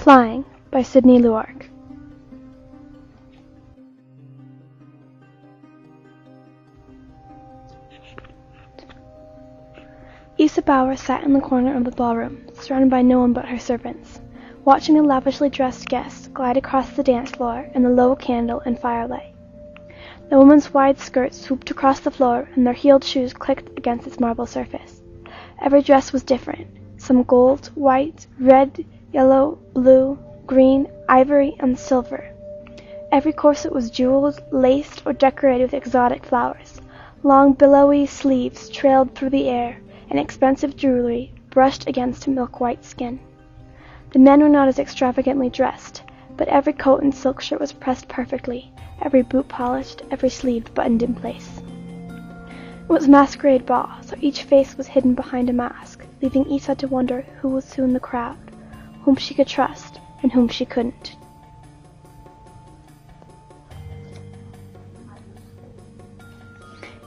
Flying by Sydney Lewark. Isa Bauer sat in the corner of the ballroom, surrounded by no one but her servants, watching the lavishly dressed guests glide across the dance floor in the low candle and firelight. The women's wide skirts swooped across the floor, and their heeled shoes clicked against its marble surface. Every dress was different, some gold, white, red, yellow, blue, green, ivory, and silver. Every corset was jeweled, laced, or decorated with exotic flowers. Long billowy sleeves trailed through the air, and expensive jewelry brushed against milk-white skin. The men were not as extravagantly dressed, but every coat and silk shirt was pressed perfectly, every boot polished, every sleeve buttoned in place. It was a masquerade ball, so each face was hidden behind a mask, leaving Isa to wonder who was who in the crowd, whom she could trust and whom she couldn't.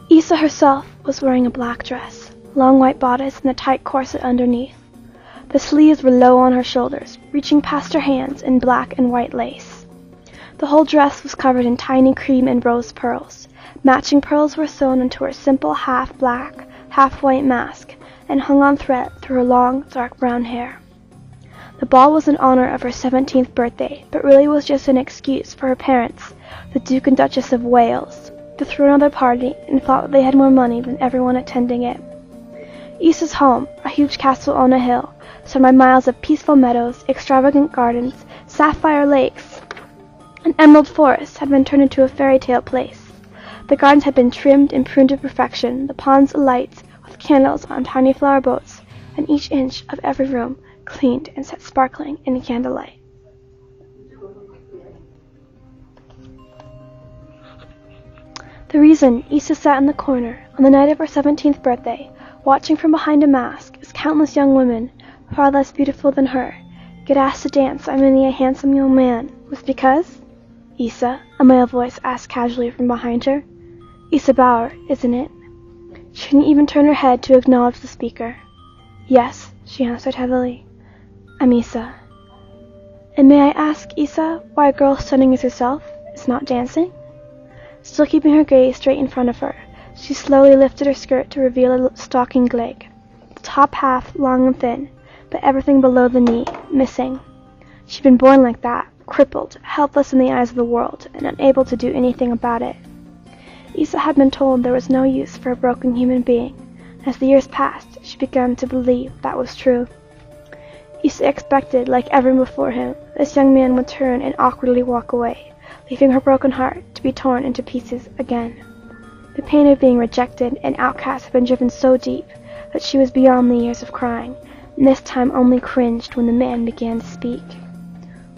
Isa herself was wearing a black dress, long white bodice and a tight corset underneath. The sleeves were low on her shoulders, reaching past her hands in black and white lace. The whole dress was covered in tiny cream and rose pearls. Matching pearls were sewn into her simple half-black, half-white mask and hung on thread through her long, dark brown hair. The ball was in honor of her 17th birthday, but really was just an excuse for her parents, the Duke and Duchess of Wales, to throw another party and thought that they had more money than everyone attending it. Isa's home, a huge castle on a hill, surrounded by miles of peaceful meadows, extravagant gardens, sapphire lakes, and emerald forests, had been turned into a fairy tale place. The gardens had been trimmed and pruned to perfection, the ponds alight with candles on tiny flower boats, and each inch of every room cleaned and set sparkling in candlelight. The reason Isa sat in the corner on the night of her 17th birthday, watching from behind a mask, as countless young women, far less beautiful than her, get asked to dance by many a handsome young man, was because, Isa, a male voice asked casually from behind her. Isa Bauer, isn't it? She didn't even turn her head to acknowledge the speaker. Yes, she answered heavily. I'm Isa. And may I ask, Isa, why a girl stunning as yourself is not dancing? Still keeping her gaze straight in front of her, she slowly lifted her skirt to reveal a stockinged leg, the top half long and thin, but everything below the knee missing. She'd been born like that, crippled, helpless in the eyes of the world, and unable to do anything about it. Isa had been told there was no use for a broken human being. As the years passed, she began to believe that was true. Isa expected, like everyone before him, this young man would turn and awkwardly walk away, leaving her broken heart to be torn into pieces again. The pain of being rejected and outcast had been driven so deep that she was beyond the years of crying, and this time only cringed when the man began to speak.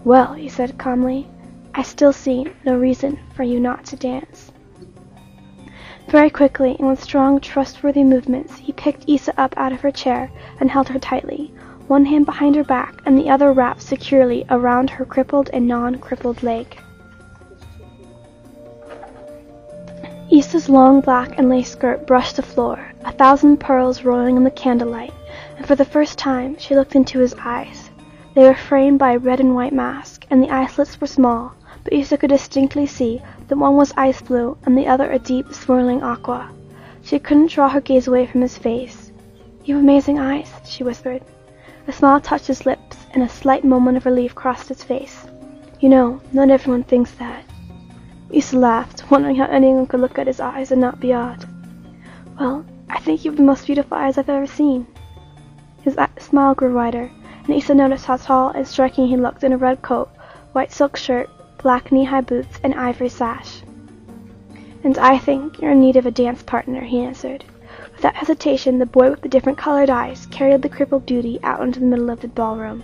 Well, he said calmly, I still see no reason for you not to dance. Very quickly and with strong, trustworthy movements, he picked Isa up out of her chair and held her tightly, one hand behind her back and the other wrapped securely around her crippled and non-crippled leg. Isa's long black and lace skirt brushed the floor, 1,000 pearls rolling in the candlelight, and for the first time she looked into his eyes. They were framed by a red and white mask, and the eye slits were small, but Isa could distinctly see that one was ice blue and the other a deep, swirling aqua. She couldn't draw her gaze away from his face. You have amazing eyes, she whispered. A smile touched his lips, and a slight moment of relief crossed his face. You know, not everyone thinks that. Isa laughed, wondering how anyone could look at his eyes and not be awed. Well, I think you have the most beautiful eyes I've ever seen. His smile grew wider, and Isa noticed how tall and striking he looked in a red coat, white silk shirt, black knee-high boots, and ivory sash. And I think you're in need of a dance partner, he answered. Without hesitation, the boy with the different colored eyes carried the crippled beauty out into the middle of the ballroom.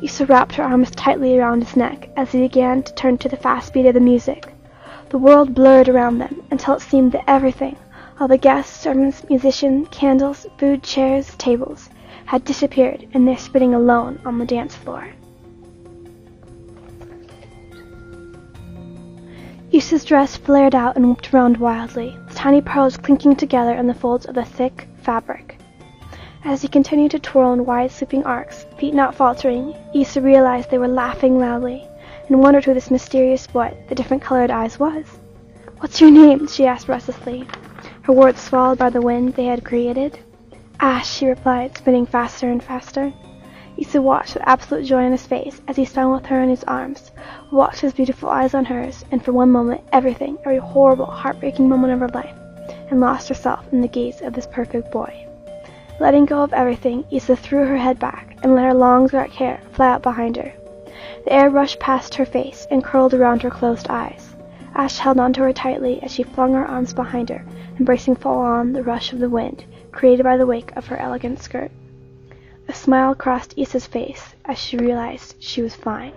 Isa wrapped her arms tightly around his neck as he began to turn to the fast beat of the music. The world blurred around them until it seemed that everything, all the guests, servants, musicians, candles, food, chairs, tables, had disappeared, and they're spinning alone on the dance floor. Isa's dress flared out and whipped around wildly, the tiny pearls clinking together in the folds of the thick fabric. As he continued to twirl in wide sweeping arcs, feet not faltering, Issa realized they were laughing loudly, and wondered who this mysterious boy, the different-colored eyes, was. "What's your name?" she asked restlessly, her words swallowed by the wind they had created. "Ash," she replied, spinning faster and faster. Issa watched with absolute joy on his face as he spun with her in his arms, watched his beautiful eyes on hers, and for one moment everything, every horrible, heartbreaking moment of her life, and lost herself in the gaze of this perfect boy. Letting go of everything, Issa threw her head back and let her long dark hair fly out behind her. The air rushed past her face and curled around her closed eyes. Ash held onto her tightly as she flung her arms behind her, embracing full on the rush of the wind created by the wake of her elegant skirt. A smile crossed Issa's face as she realized she was flying.